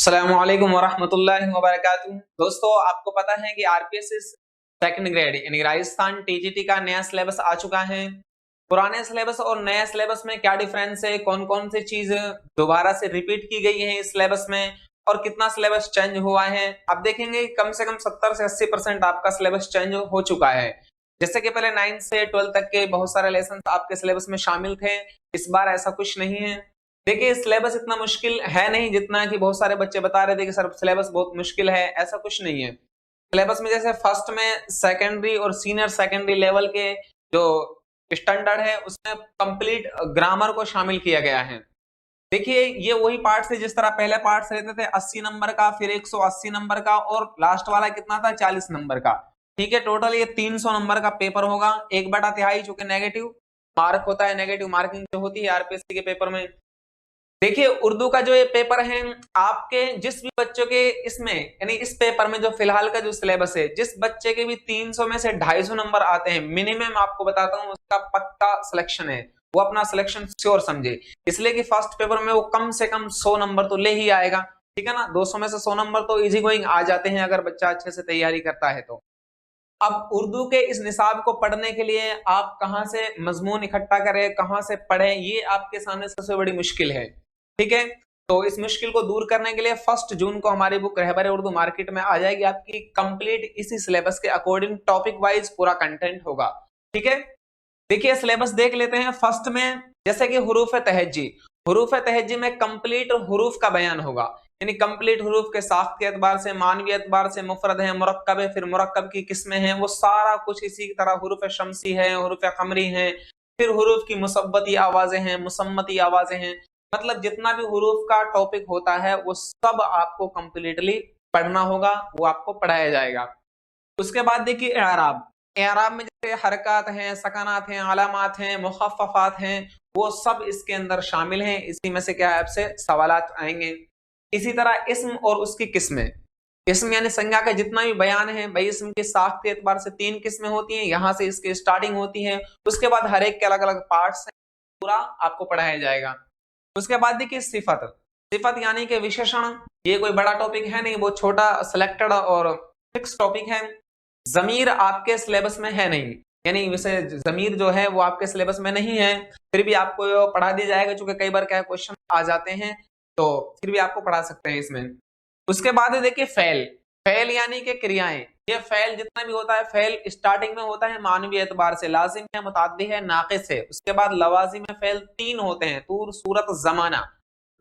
अस्सलामु अलैकुम वरहमतुल्लाहि वबरकातुहू। दोस्तों, आपको पता है कि आरपीएससी सेकंड ग्रेड यानी राजस्थान टीजीटी का नया सिलेबस आ चुका है। पुराने सिलेबस और नए सिलेबस में क्या डिफरेंस है, कौन कौन सी चीज दोबारा से रिपीट की गई है इस सिलेबस में और कितना सिलेबस चेंज हुआ है, आप देखेंगे कम से कम 70 से 80% आपका सिलेबस चेंज हो चुका है। जैसे कि पहले 9 से 12 तक के बहुत सारे लेसन आपके सिलेबस में शामिल थे, इस बार ऐसा कुछ नहीं है। देखिए, सिलेबस इतना मुश्किल है नहीं जितना कि बहुत सारे बच्चे बता रहे थे कि सर सिलेबस बहुत मुश्किल है, ऐसा कुछ नहीं है। सिलेबस में जैसे फर्स्ट में सेकेंडरी और सीनियर सेकेंडरी लेवल के जो स्टैंडर्ड है उसमें कंप्लीट ग्रामर को शामिल किया गया है। देखिए, ये वही पार्ट है जिस तरह पहले पार्ट रहते थे 80 नंबर का, फिर 180 नंबर का और लास्ट वाला कितना था 40 नंबर का। ठीक है, टोटल ये 300 नंबर का पेपर होगा। 1/3 चूंकि नेगेटिव मार्क होता है, नेगेटिव मार्किंग जो होती है आरपीएससी के पेपर में। देखिए, उर्दू का जो ये पेपर है, आपके जिस भी बच्चों के इसमें यानी इस पेपर में जो फिलहाल का जो सिलेबस है, जिस बच्चे के भी 300 में से 250 नंबर आते हैं मिनिमम, आपको बताता हूं उसका पक्का सिलेक्शन है। वो अपना सिलेक्शन श्योर समझे, इसलिए कि फर्स्ट पेपर में वो कम से कम 100 नंबर तो ले ही आएगा। ठीक है ना, 200 में से 100 नंबर तो इजी गोइंग आ जाते हैं अगर बच्चा अच्छे से तैयारी करता है तो। अब उर्दू के इस निसाब को पढ़ने के लिए आप कहां से मजमून इकट्ठा करें, कहां से पढ़ें, ये आपके सामने सबसे बड़ी मुश्किल है। ठीक है, तो इस मुश्किल को दूर करने के लिए 1 जून को हमारी बुक रहबर उर्दू मार्केट में आ जाएगी। आपकी कंप्लीट इसी सिलेबस के अकॉर्डिंग टॉपिक वाइज पूरा कंटेंट होगा। ठीक है, देखिए सिलेबस देख लेते हैं। फर्स्ट में जैसे कि हुरूफ तहज्जी में कंप्लीट हुरूफ का बयान होगा, यानी कंप्लीट हुरूफ के साख्त के एतबार से, मानवी एतबार से, मुफरद है, मुरक्कब है, फिर मुरक्कब की किस्में हैं, वो सारा कुछ इसी की तरह हुरूफ शमसी है, हुरूफ कमरी है, फिर हुरूफ की मुसब्बती आवाजें हैं, मुसम्मती आवाजें हैं। मतलब जितना भी हुरूफ का टॉपिक होता है वो सब आपको कंप्लीटली पढ़ना होगा, वो आपको पढ़ाया जाएगा। उसके बाद देखिए एराब, एराब में जैसे हरकत हैं, सकनात हैं, अलामात हैं, मुखफ़फ़ात हैं, वो सब इसके अंदर शामिल हैं। इसी में से क्या आपसे सवालात आएंगे। इसी तरह इस्म और उसकी किस्में, इस्म यानी संज्ञा का जितना भी बयान है भाई, इस्म की साख्त के एतबार से 3 किस्में होती हैं, यहाँ से इसकी स्टार्टिंग होती है। उसके बाद हर एक के अलग अलग पार्ट्स हैं, पूरा आपको पढ़ाया जाएगा। उसके बाद देखिए सिफत, सिफत यानी कि विशेषण, ये कोई बड़ा टॉपिक है नहीं, वो छोटा सिलेक्टेड और फिक्स टॉपिक है। जमीर आपके सिलेबस में है नहीं, यानी वैसे जमीर जो है वो आपके सिलेबस में नहीं है, फिर भी आपको पढ़ा दिया जाएगा, क्योंकि कई बार क्या क्वेश्चन आ जाते हैं तो फिर भी आपको पढ़ा सकते हैं इसमें। उसके बाद देखिए फेल, फेल यानी कि क्रियाएं। ये फेल जितना भी होता है, फेल स्टार्टिंग में होता है मानवी एतबार से, लाजिम है, मुताद्दी है, नाकिस है। उसके बाद लवाजिम में फेल 3 होते हैं, तूर, सूरत, जमाना।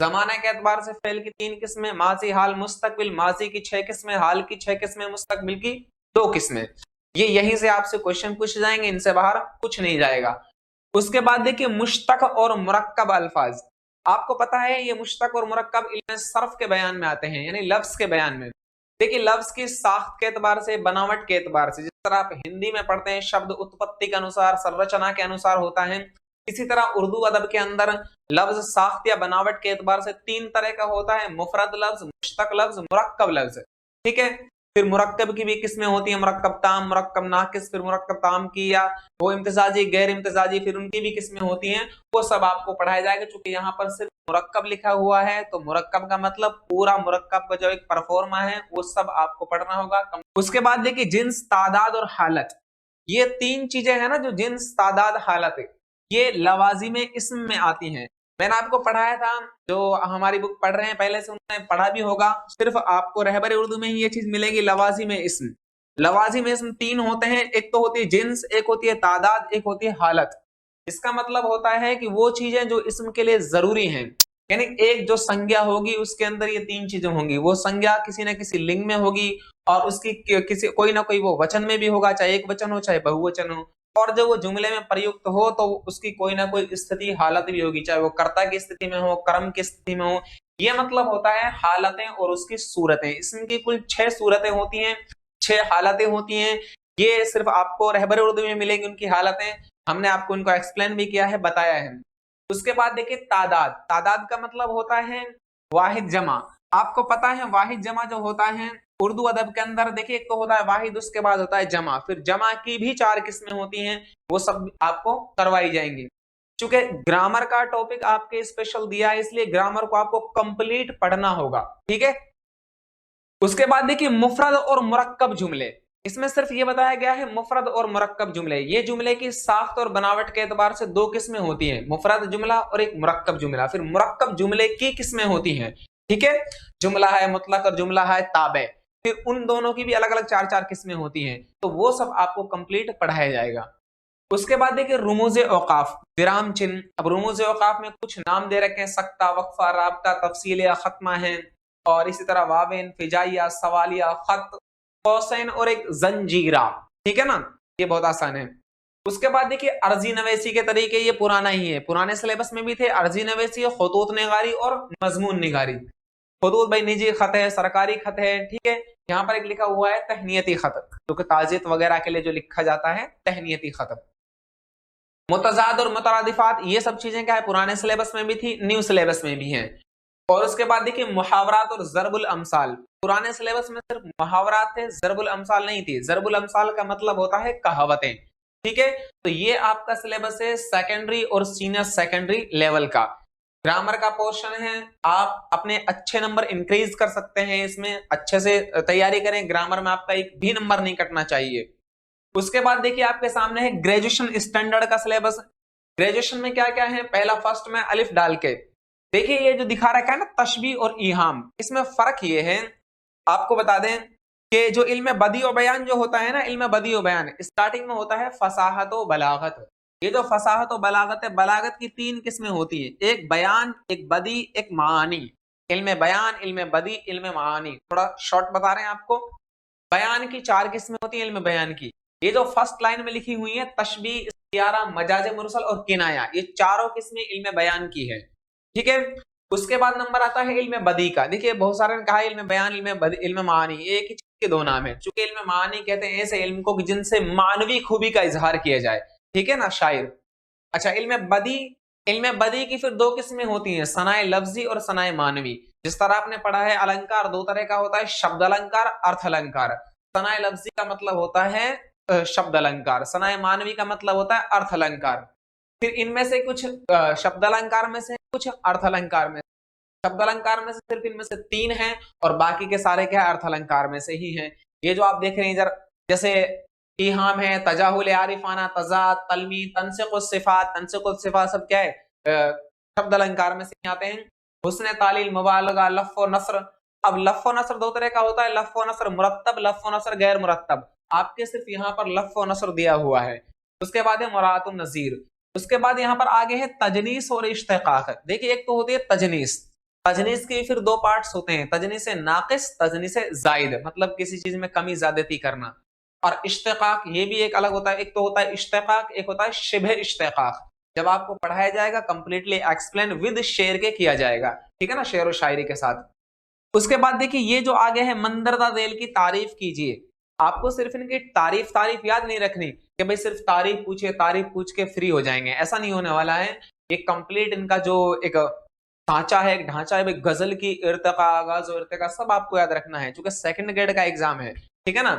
जमाना के एतबार से फेल की 3 किस्में, माजी, हाल, मुस्तकबिल। माजी की 6 किस्में, हाल की 6 किस्में, मुस्तकबिल की 2 किस्में। ये यहीं से आपसे क्वेश्चन पूछ जाएंगे, इनसे बाहर कुछ नहीं जाएगा। उसके बाद देखिए मुश्तक और मुरक्कब अल्फाज। आपको पता है ये मुश्तक और मुरक्कब इल्म सर्फ के बयान में आते हैं, यानी लफ्ज के बयान में। देखिए लफ्ज की साख्त के एतबार से, बनावट के एतबार से, जिस तरह आप हिंदी में पढ़ते हैं शब्द उत्पत्ति के अनुसार, संरचना के अनुसार होता है, इसी तरह उर्दू अदब के अंदर लफ्ज साख्त या बनावट के एतबार से 3 तरह का होता है, मुफरद लफ्ज, मुश्तक लफ्ज, मुरक्कब लफ्ज। ठीक है, फिर मुरक्कब की भी किस्में होती हैं, मुरक्कब ताम, मुरक्कब नाकिस, फिर मुरक्कब ताम की या वो इम्तिजाजी, गैर इम्तिजाजी, फिर उनकी भी किस्में होती हैं। वो सब आपको पढ़ाया जाएगा। चूंकि यहाँ पर सिर्फ मुरक्कब लिखा हुआ है तो मुरक्कब का मतलब पूरा मुरक्कब का जो एक परफॉर्मा है वो सब आपको पढ़ना होगा। उसके बाद देखिए जिन्स, तादाद और हालत, ये 3 चीजें हैं ना, जो जिन्स, तादाद, हालत, ये लवाजिम इस्म में आती हैं। मैंने आपको पढ़ाया था, जो हमारी बुक पढ़ रहे हैं पहले से उन्होंने पढ़ा भी होगा, सिर्फ आपको रहबर उर्दू में ही ये चीज मिलेगी, लवाजिम इस्म। लवाजिम इस्म 3 होते हैं, एक तो होती है जिन्स, एक होती है तादाद, एक होती है हालत। इसका मतलब होता है कि वो चीजें जो इस्म के लिए जरूरी हैं, यानी एक जो संज्ञा होगी उसके अंदर ये 3 चीजें होंगी। वो संज्ञा किसी न किसी लिंग में होगी और उसकी किसी कोई ना कोई वो वचन में भी होगा, चाहे एक वचन हो चाहे बहुवचन हो। और जब वो जुमले में प्रयुक्त हो तो उसकी कोई ना कोई स्थिति, हालत भी होगी, चाहे वो कर्ता की स्थिति में हो, कर्म की स्थिति में हो। ये मतलब होता है हालतें और उसकी सूरतें। इसमें की कुल 6 सूरतें होती हैं, 6 हालतें होती हैं। ये सिर्फ आपको रहबर उर्दू में मिलेगी उनकी हालतें, हमने आपको इनको एक्सप्लेन भी किया है, बताया है। उसके बाद देखिए तादाद, तादाद का मतलब होता है वाहिद जमा। आपको पता है वाहिद जमा जो होता है उर्दू अदब के अंदर, देखिए एक तो होता है वाहिद, उसके बाद होता है जमा, फिर जमा की भी 4 किस्में होती हैं, वो सब आपको करवाई जाएंगी। चूंकि ग्रामर का टॉपिक आपके स्पेशल दिया है, इसलिए ग्रामर को आपको कंप्लीट पढ़ना होगा। ठीक है, उसके बाद देखिए मुफरद और मुरक्कब जुमले, इसमें सिर्फ ये बताया गया है मुफरद और मुरक्कब जुमले। ये जुमले की साख्त और बनावट के एतबार से दो किस्में होती हैं, मुफरद जुमला और एक मुरक्कब जुमला। फिर मुरक्कब जुमले की किस्में होती हैं, ठीक है, जुमला है मुतलक और जुमला है ताबे। फिर उन दोनों की भी अलग अलग चार चार किस्में होती हैं, तो वो सब आपको कंप्लीट पढ़ाया जाएगा। उसके बाद देखिए रुमूज औकाफ, विराम चिन्ह। अब रुमूज औकाफ में कुछ नाम दे रखे हैं, सक्ता, वक्फा, राबता, तफसील या खत्मा है, और इसी तरह वावेन, फिजाइया, सवालिया, खत, कौसैन और एक जंजीरा, ठीक है ना, ये बहुत आसान है। उसके बाद देखिए अर्जी नवेसी के तरीके, ये पुराना ही है, पुराने सिलेबस में भी थे। अर्जी नवेसी, खतूत निगारी और मजमून निगारी। खतूत भाई निजी खत है, सरकारी खत है, ठीक है। यहाँ पर एक लिखा हुआ है तहनीयती खत, क्योंकि ताजियत वगैरह के लिए जो लिखा जाता है तहनीयती खत। मुतजाद और मुतरादिफात, ये सब चीजें क्या है, पुराने सिलेबस में भी थी, न्यू सिलेबस में भी है। और उसके बाद देखिए मुहावरात और ज़रबुल अमसाल, पुराने सिलेबस में सिर्फ मुहावरात थे, ज़रबुल अमसाल नहीं थी। ज़रबुल अमसाल का मतलब होता है कहावतें, ठीक है। तो ये आपका सिलेबस है सेकेंडरी और सीनियर सेकेंडरी लेवल का। ग्रामर का पोर्शन है, आप अपने अच्छे नंबर इंक्रीज कर सकते हैं, इसमें अच्छे से तैयारी करें, ग्रामर में आपका एक भी नंबर नहीं कटना चाहिए। उसके बाद देखिए आपके सामने है ग्रेजुएशन स्टैंडर्ड का सिलेबस। ग्रेजुएशन में क्या क्या है, पहला फर्स्ट में अलिफ डाल के देखिए, ये जो दिखा रखा है ना तशबी और ईहाम, इसमें फर्क ये है, आपको बता दें कि जो इल्म बदी और बयान जो होता है ना, इल्म बदी और बयान स्टार्टिंग में होता है फसाहत और बलागत। ये जो फसाहत और बलागत है, बलागत की तीन किस्में होती है, एक बयान, एक बदी, एक मानी। इल्म बयान, इल्म बदी, इल्म मानी। थोड़ा शॉर्ट बता रहे हैं आपको। बयान की चार किस्में होती है इल्म बयान की। ये जो फर्स्ट लाइन में लिखी हुई है, तशबी, इस्तियारा, मजाज मुरसल और किनाया, ये चारों किस्में इल्म बयान की है, ठीक है। उसके बाद नंबर आता है इल्म बदी का। देखिए बहुत सारे ने कहा इल्म बयान, इल्म बदी, इल्म मानी, एक ही चीज के दो नाम है। चूंकि इल्म मानी कहते हैं ऐसे इल्म को जिनसे मानवी खूबी का इजहार किया जाए, ठीक है ना, शायर। अच्छा, इल्म बदी की फिर दो किस्में होती हैं, सनाए लफ्जी और सनाए मानवी। जिस तरह आपने पढ़ा है अलंकार दो तरह का होता है, शब्द अलंकार, अर्थ अलंकार। सनाए लफ्जी का मतलब होता है शब्द अलंकार, सनाए मानवी का मतलब होता है अर्थ अलंकार। फिर इनमें से कुछ शब्द अलंकार में से, कुछ अर्थ अलंकार में। शब्द अलंकार में से सिर्फ इनमें से तीन हैं, और बाकी के सारे क्या है, अर्थ अलंकार में से ही हैं। ये जो आप देख रहे हैं इधर, जैसे इहाम है, तजाहुल आरिफाना, तजाद, तलमी, तनसिकुस सिफात, सब क्या है, शब्द अलंकार में से ही आते हैं। हुस्न तालील, मुबालगा, लफ़ व नस्र। अब लफ़ व नस्र दो तरह का होता है, लफ़ व नस्र मुरत्तब, लफ़ व नस्र गैर मुरत्तब। आपके सिर्फ यहाँ पर लफ़ व नस्र दिया हुआ है। उसके बाद है मुरातुन नज़ीर। उसके बाद यहाँ पर आगे है तजनीस और इश्तिकाक। देखिए एक तो होती है तजनीस, तजनीस के फिर दो पार्ट्स होते हैं, तजनीस नाकिस, तजनीस जायद, मतलब किसी चीज में कमी ज्यादती करना। और इश्तिकाक ये भी एक अलग होता है, एक तो होता है इश्तिकाक, एक होता है शिबह इश्तिकाक। जब आपको पढ़ाया जाएगा कंप्लीटली एक्सप्लेन विद शेर के किया जाएगा, ठीक है ना, शेर और शायरी के साथ। उसके बाद देखिए ये जो आगे है मंदरदा ज़ैल की तारीफ कीजिए। आपको सिर्फ इनकी तारीफ याद नहीं रखनी कि भाई सिर्फ तारीफ पूछ के फ्री हो जाएंगे, ऐसा नहीं होने वाला है। ये कंप्लीट इनका जो एक ढांचा है, भाई गजल की इर्तिका, आगाज और इर्तिका सब आपको याद रखना है, क्योंकि सेकंड ग्रेड का एग्जाम है, ठीक है ना।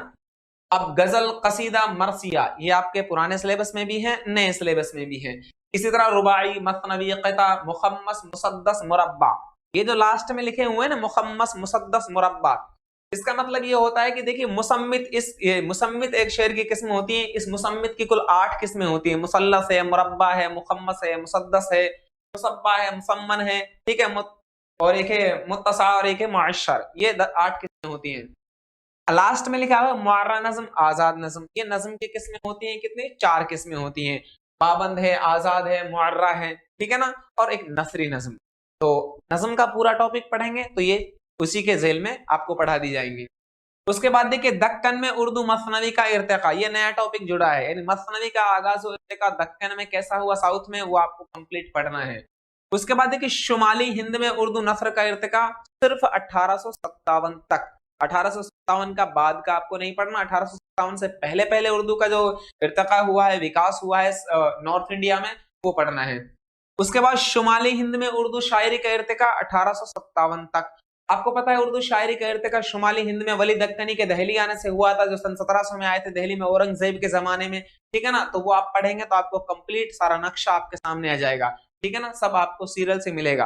अब गजल, कसीदा, मरसिया, ये आपके पुराने सिलेबस में भी है, नए सिलेबस में भी है। इसी तरह रुबाई, मसनवी, क़िता, मुखम्मस, मुसद्दस, मुरब्बा। ये जो लास्ट में लिखे हुए हैं ना, मुखम्मस, मुसद्दस, मुरब्बा, इसका मतलब ये होता है कि देखिए मुसम्मित एक शेर की किस्म होती है। इस मुसम्मित की कुल 8 किस्में होती है, मुसल्लस है, मुरब्बा है, मुखम्मस है, मुसद्दस है, मुसब्बा है, मुसम्मन है, ठीक है, और एक है मुत्तसा और एक है मुअश्शर। ये 8 किस्में होती हैं। लास्ट में लिखा हुआ मुअर्रा नज़्म, आजाद नज़्म। ये नज़्म की किस्में होती हैं, कितनी, 4 किस्में होती हैं, पाबंद है, आजाद है, मुअर्रा है, ठीक है ना, और एक नसरी नज़्म। तो नज़्म का पूरा टॉपिक पढ़ेंगे तो ये उसी के झेल में आपको पढ़ा दी जाएंगी। उसके बाद देखिए दक्कन में उर्दू मसनवी का इर्तिका, ये नया टॉपिक जुड़ा है, यानी मसनवी का आगाज और इर्तिका दक्कन में कैसा हुआ साउथ में, वो आपको कंप्लीट पढ़ना है। उसके बाद देखिए शुमाली हिंद में उर्दू नस्र का इर्तिका सिर्फ 1857 तक। 1857 का बाद का आपको नहीं पढ़ना, 1857 से पहले पहले उर्दू का जो इर्तिका हुआ है, विकास हुआ है नॉर्थ इंडिया में, वो पढ़ना है। उसके बाद शुमाली हिंद में उर्दू शायरी का इर्तिका 1857 तक। आपको पता है उर्दू शायरी का इर्तिका शुमाली हिंद में वली दक्कनी के दहली आने से हुआ था, जो सन 1700 में आए थे दिल्ली में औरंगजेब के जमाने में, ठीक है ना। तो वो आप पढ़ेंगे तो आपको कंप्लीट सारा नक्शा आपके सामने आ जाएगा, ठीक है ना, सब आपको सीरियल से मिलेगा।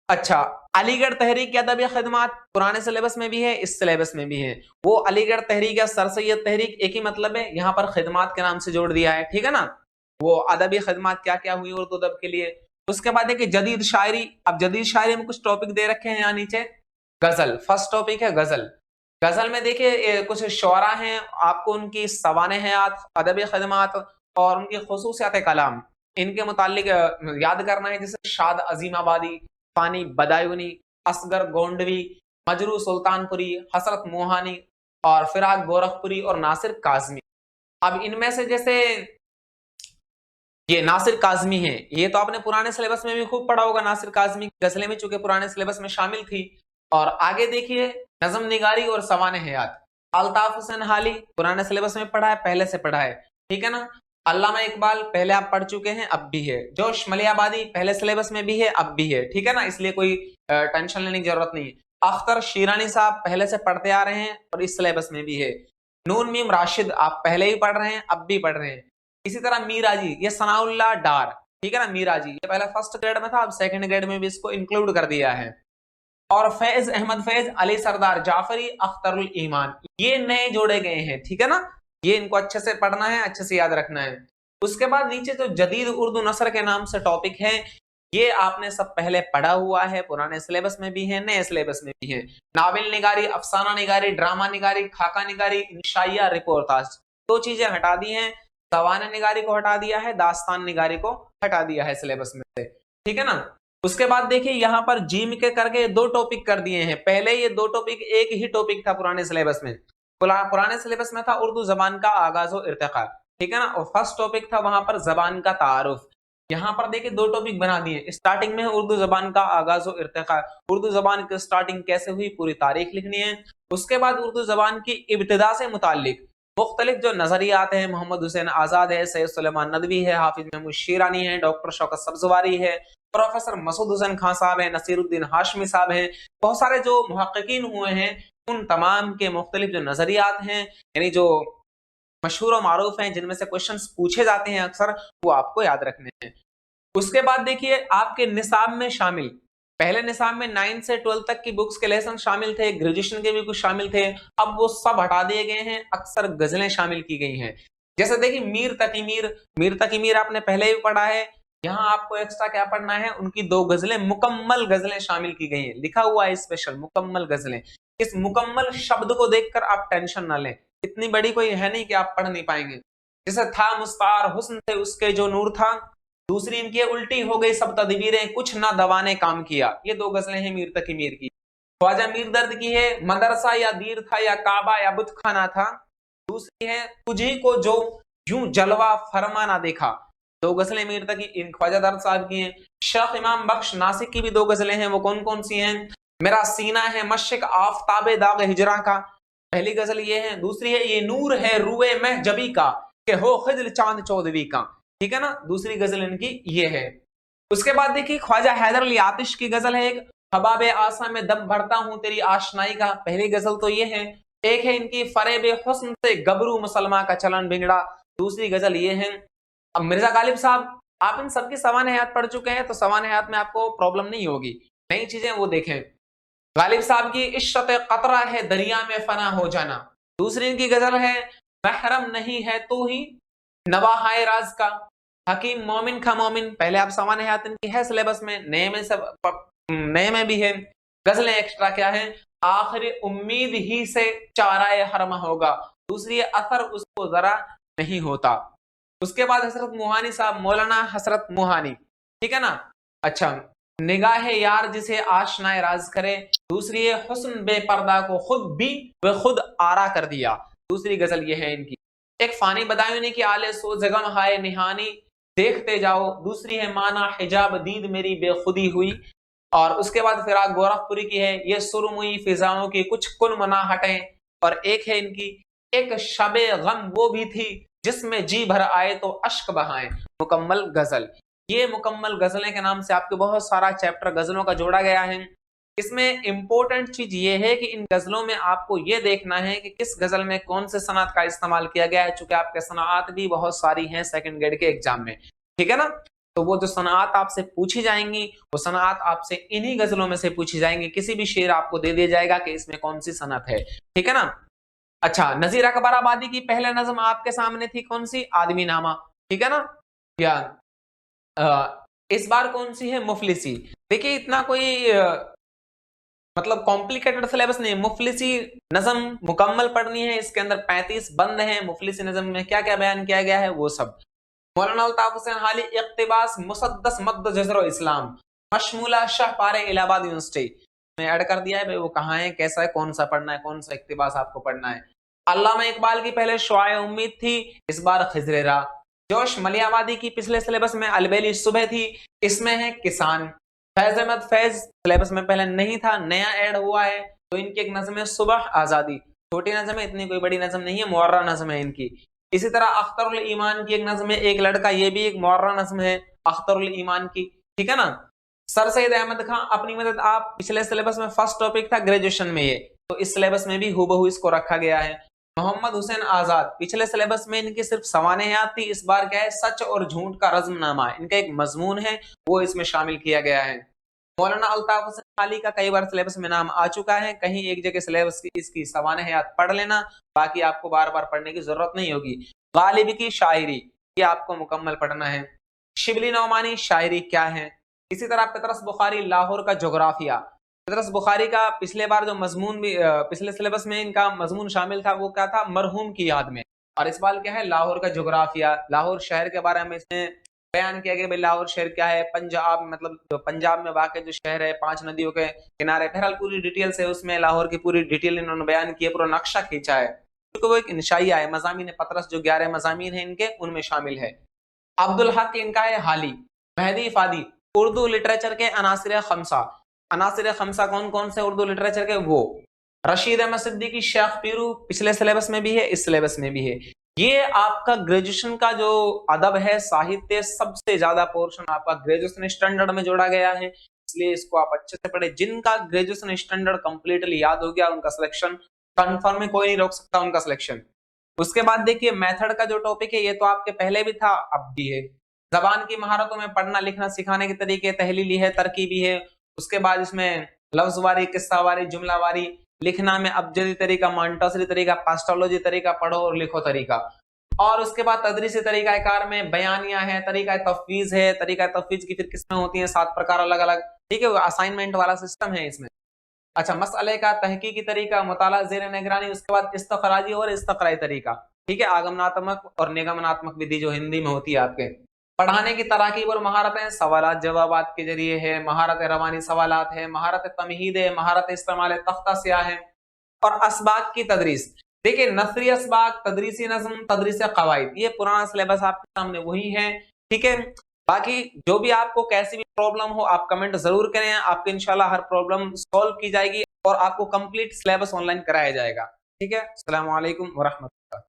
अच्छा, अलीगढ़ तहरीक या अदबी खिदमत पुराने सिलेबस में भी है, इस सिलेबस में भी है। वो अलीगढ़ तहरीक या सर सैयद तहरीक एक ही मतलब है, यहाँ पर खिदमत के नाम से जोड़ दिया है, ठीक है ना। वो अदबी खिदमत क्या क्या हुई उर्दू अदब के लिए। उसके बाद है कि जदीद शायरी। अब जदीद शायरी में कुछ टॉपिक दे रखे हैं यहाँ नीचे। गजल फर्स्ट टॉपिक है, गजल। गजल में देखिए कुछ शोरा हैं, आपको उनकी सवाने हयात, अदबी खिदमत और उनकी खुसूसियात कलाम, इनके मुतालिक याद करना है। जैसे शाद अजीमाबादी, फानी बदायूनी, असगर गोंडवी, मजरू सुल्तानपुरी, हसरत मोहानी और फिराक गोरखपुरी और नासिर काजमी। अब इनमें से जैसे ये नासिर काजमी है, ये तो आपने पुराने सिलेबस में भी खूब पढ़ा होगा। नासिर काजमी की गजलें भी चूंकि पुराने सिलेबस में शामिल थी। और आगे देखिए नजम निगारी और सवाने हयात। अल्ताफ हुसैन हाली पुराने सिलेबस में पढ़ा है, पहले से पढ़ा है, ठीक है ना। अल्लामा इकबाल पहले आप पढ़ चुके हैं, अब भी है। जोश मलियाबादी पहले सिलेबस में भी है, अब भी है, ठीक है ना, इसलिए कोई टेंशन लेने की जरूरत नहीं। अख्तर शीरानी साहब पहले से पढ़ते आ रहे हैं और इस सिलेबस में भी है। नून मीम राशिद आप पहले ही पढ़ रहे हैं, अब भी पढ़ रहे हैं। इसी तरह मीराजी, ये सनाउल्लाह डार, ठीक है ना। मीराजी ये पहले फर्स्ट ग्रेड में था, अब सेकंड ग्रेड में भी इसको इंक्लूड कर दिया है। और फैज अहमद फैज, अली सरदार जाफरी, अख्तरुल ईमान, ये नए जोड़े गए हैं, ठीक है ना। ये इनको अच्छे से पढ़ना है, अच्छे से याद रखना है। उसके बाद नीचे जो जदीद उर्दू नसर के नाम से टॉपिक है, ये आपने सब पहले पढ़ा हुआ है, पुराने सिलेबस में भी है, नए सिलेबस में भी है। नावल निगारी, अफसाना निगारी, ड्रामा निगारी, खाका निगारी, इंशाइया, रिपोर्टाज, दो चीजें हटा दी हैं। सवाने निगारी को हटा दिया है, दास्तान निगारी को हटा दिया है सिलेबस में से, ठीक है ना। उसके बाद देखिए यहाँ पर जीम के करके दो टॉपिक कर दिए हैं। पहले ये दो टॉपिक एक ही टॉपिक था पुराने सिलेबस में। पुराने सिलेबस में था उर्दू जबान का आगाज और इर्तिका, ठीक है ना, और फर्स्ट टॉपिक था वहां पर जबान का तारुफ। यहाँ पर देखिए दो टॉपिक बना दिए। स्टार्टिंग में उर्दू जबान का आगाज और इर्तिका, उर्दू जबान की स्टार्टिंग कैसे हुई पूरी तारीख लिखनी है। उसके बाद उर्दू जबान की इब्तिदा से मुतालिक मुख्तलिफ जो नजरियात हैं, मोहम्मद हुसैन आजाद है, सैयद सुलेमान नदवी है, हाफिज महमूद शीरानी है, डॉक्टर शौकत सब्जवारी है, प्रोफेसर मसूद हुसैन खान साहब हैं, नसीरुद्दीन हाशमी साहब हैं, बहुत सारे जो मुहक्किकीन हुए हैं, उन तमाम के मुख्तलिफ जो नजरियात हैं, यानी जो मशहूर और मारूफ हैं, जिनमें से क्वेश्चंस पूछे जाते हैं अक्सर, वो आपको याद रखने हैं। उसके बाद देखिए आपके निसाब में शामिल, पहले निसाब में 9 से 12 तक की बुक्स के लेसन शामिल थे, ग्रेजुएशन के भी कुछ शामिल थे, अब वो सब हटा दिए गए हैं, अक्सर गजलें शामिल की गई हैं। जैसे देखिए मीर तकी मीर आपने पहले ही पढ़ा है, यहाँ आपको एक्स्ट्रा क्या पढ़ना है, उनकी दो गजलें, मुकम्मल गजलें शामिल की गई हैं, लिखा हुआ है स्पेशल मुकम्मल गजलें। इस मुकम्मल शब्द को देखकर आप टेंशन ना लें, इतनी बड़ी कोई है नहीं कि आप पढ़ नहीं पाएंगे। जैसे था मुस्तार हुस्न से उसके जो नूर था, दूसरी इनकी उल्टी हो गई सब तदबीरें, कुछ ना दवा ने काम किया। ये दो गजलें हैं मीर तकी मीर की। ख्वाजा मीर दर्द की है मदरसा या दीर था या काबा या बुत खाना था। दूसरी है तुझी को जो यूं जलवा फरमा ना देखा, दो गजलें मीर तकी इन ख्वाजा दर्द साहब की हैं। शेख इमाम बख्श नासिक की भी दो गजलें हैं, वो कौन कौन सी हैं। मेरा सीना है मशक आफताबे दाग हिजरा का, पहली गजल ये है। दूसरी है ये नूर है रुए महजबी का, के हो खिजल चांद चौदवी का, ठीक है ना, दूसरी गजल इनकी ये है। उसके बाद देखिए ख्वाजा हैदर अली आतिश की गजल है एक, हबाब आसा में दम भरता हूं तेरी आशनाई का, पहली गजल तो ये है। एक है इनकी फरेब हुस्न से गबरू मुसलमा का चलन बिगड़ा, दूसरी गजल ये है। अब मिर्जा गालिब साहब, आप इन सबकी सवान हयात पढ़ चुके हैं, तो सवान हयात में आपको प्रॉब्लम नहीं होगी, नई चीजें वो देखें। गालिब साहब की इश्रत कतरा है दरिया में फना हो जाना, दूसरी इनकी गजल है महरम नहीं है तू ही नवाहाय राज का। हकीम मोमिन का मोमिन, पहले आप सवान हयात इनकी है सिलेबस में, नए में सब नए में भी है। गजलें एक्स्ट्रा क्या है, आखिर उम्मीद ही से चाराए हरमा होगा, दूसरी असर उसको जरा नहीं होता। उसके बाद हसरत मुहानी साहब, मौलाना हसरत मुहानी, ठीक है ना। अच्छा, निगाह यार जिसे आशनाए राज करे, दूसरी है हुस्न बेपर्दा को खुद भी व खुद आरा कर दिया, दूसरी गजल ये है इनकी। एक फानी बदायूनी की आले सो जगम हाय निहानी देखते जाओ, दूसरी है माना हिजाब दीद मेरी बेखुदी हुई। और उसके बाद फिराक गोरखपुरी की है ये सुरमुई फिजाओं की कुछ कुल मना हटे। और एक है इनकी एक शबे गम वो भी थी जिसमें जी भर आए तो अश्क बहाए, मुकम्मल गजल। ये मुकम्मल गजलें के नाम से आपके बहुत सारा चैप्टर गजलों का जोड़ा गया है। इसमें इंपॉर्टेंट चीज ये है कि इन गजलों में आपको ये देखना है कि किस गजल में कौन से सनात का इस्तेमाल किया गया है, चूंकि आपके सनात भी बहुत सारी हैं सेकंड ग्रेड के एग्जाम में, ठीक है ना। तो वो जो सनात आपसे पूछी जाएंगी वो सनात आपसे इन्हीं गजलों में से पूछी जाएंगी। किसी भी शेर आपको दे दिया जाएगा कि इसमें कौन सी सनत है, ठीक है ना। अच्छा, नजीर अकबर आबादी की पहले नज्म आपके सामने थी कौन सी, आदमी नामा, ठीक है ना। या इस बार कौन सी है, मुफलिसी। देखिए इतना कोई मतलब कॉम्प्लिकेटेड सिलेबस नहीं, मुफलिसी नज्म मुकम्मल पढ़नी है। इसके अंदर 35 बंद हैं। मुफलिसी नज्म में क्या क्या बयान किया गया है वो सब। मौलाना अल्ताफ हुसैन हाली इक्तिबास मुसद्दस मद्द जज़र इस्लाम मशमूला शाह पारे इलाहाबाद यूनिवर्सिटी में ऐड कर दिया है भाई। वो कहाँ है, कैसा है, कौन सा पढ़ना है, कौन सा इक्तिबास आपको पढ़ना है। अल्लामा इकबाल की पहले शुआए उम्मीद थी, इस बार खिजरेरा। जोश मलियाबादी की पिछले सिलेबस में अलबेली सुबह थी, इसमें है किसान। फैज अहमद फैज सिलेबस में पहले नहीं था, नया ऐड हुआ है। तो इनकी एक नज्म है सुबह आजादी, छोटी नज्म है, इतनी कोई बड़ी नज्म नहीं है, मुअर्रा नज्म है इनकी। इसी तरह अख्तरुल ईमान की एक नज्म है, एक लड़का, ये भी एक मुअर्रा नज्म है अख्तरुल ईमान की, ठीक है ना। सर सैयद अहमद खान अपनी मदद आप, पिछले सिलेबस में फर्स्ट टॉपिक था ग्रेजुएशन में ये, तो इस सिलेबस में भी हूबहू इसको रखा गया है। मोहम्मद हुसैन आजाद, पिछले सिलेबस में इनकी सिर्फ सवानयात थी, इस बार क्या है, सच और झूठ का रज़्मनामा, इनका एक मजमून है, वो इसमें शामिल किया गया है। मौलाना अल्ताफ हुसैन अली का कई बार सिलेबस में नाम आ चुका है, कहीं एक जगह सिलेबस की इसकी सवानयात पढ़ लेना, बाकी आपको बार बार पढ़ने की जरूरत नहीं होगी। गालिब की शायरी, ये आपको मुकम्मल पढ़ना है। शिबली नौमानी शायरी क्या है। इसी तरह पतरस बुखारी लाहौर का जोग्राफिया। पतरस बुखारी का पिछले बार जो मजमून भी पिछले सिलेबस में इनका मजमून शामिल था वो क्या था, मरहूम की याद में। और इस बार क्या है, लाहौर का जोग्राफिया, लाहौर शहर के बारे में इसमें बयान किया गया भाई लाहौर शहर क्या है। पंजाब मतलब जो पंजाब में वाक़ जो शहर है 5 नदियों के किनारे, बहरहाल पूरी डिटेल्स है उसमें, लाहौर की पूरी डिटेल इन्होंने बयान की है, पूरा नक्शा खींचा है क्योंकि वो एक इंशाइया है। मज़ामीन पतरस जो 11 मज़ामीन है इनके, उनमें शामिल है। अब्दुल हक इनका है हाली। मेहदी फादी उर्दू लिटरेचर के अनासिर खमसा। अनासिर खमसा कौन कौन से उर्दू लिटरेचर के, वो रशीद अहमद सिद्दीकी शेख पीरू, पिछले सिलेबस में भी है, इस सिलेबस में भी है। ये आपका ग्रेजुएशन का जो अदब है, साहित्य, सबसे ज्यादा पोर्शन आपका ग्रेजुएशन स्टैंडर्ड में जोड़ा गया है, इसलिए इसको आप अच्छे से पढ़े। जिनका ग्रेजुएशन स्टैंडर्ड कंप्लीटली याद हो गया उनका सिलेक्शन कंफर्म है, कोई नहीं रोक सकता उनका सिलेक्शन। उसके बाद देखिए मेथड का जो टॉपिक है, ये तो आपके पहले भी था अब भी है। जबान की महारतों में पढ़ना लिखना सिखाने के तरीके, तहलीली है, तरकीबी है। उसके बाद इसमें लफ्जवारी, किस्सावारी, जुमलावारी, लिखना में अबजदी तरीका, मॉन्टेसरी तरीका, पास्टोलॉजी तरीका, पढ़ो और लिखो तरीका। और उसके बाद तदरीसी तरीका कार में बयानिया है, तरीका तफवीज है। तरीका तफवीज की फिर किस्में होती हैं, 7 प्रकार अलग अलग, ठीक है, असाइनमेंट वाला सिस्टम है इसमें। अच्छा, मसले का तहकीकी तरीका, मुताला ज़ेर निगरानी, उसके बाद इस्तखराजी और इस्तक़राई तरीका, ठीक है, आगमनात्मक और निगमनात्मक विधि जो हिंदी में होती है आपके। पढ़ाने की तराकीब और महारतें, सवालात जवाबात के जरिए है, महारत रवानी सवालात है, महारत तमहीद है, महारत इस्तेमाल तख्ता स्याह है, और असबाक की तदरीस। देखिए नसरी असबाक, तदरीसी नज़्म, तदरीस कवाइद, ये पुराना सिलेबस आपके सामने वही है, ठीक है। बाकी जो भी आपको कैसी भी प्रॉब्लम हो आप कमेंट जरूर करें, आपके इंशाल्लाह हर प्रॉब्लम सॉल्व की जाएगी और आपको कंप्लीट सिलेबस ऑनलाइन कराया जाएगा, ठीक है। अस्सलाम वालेकुम व रहमतुल्लाह।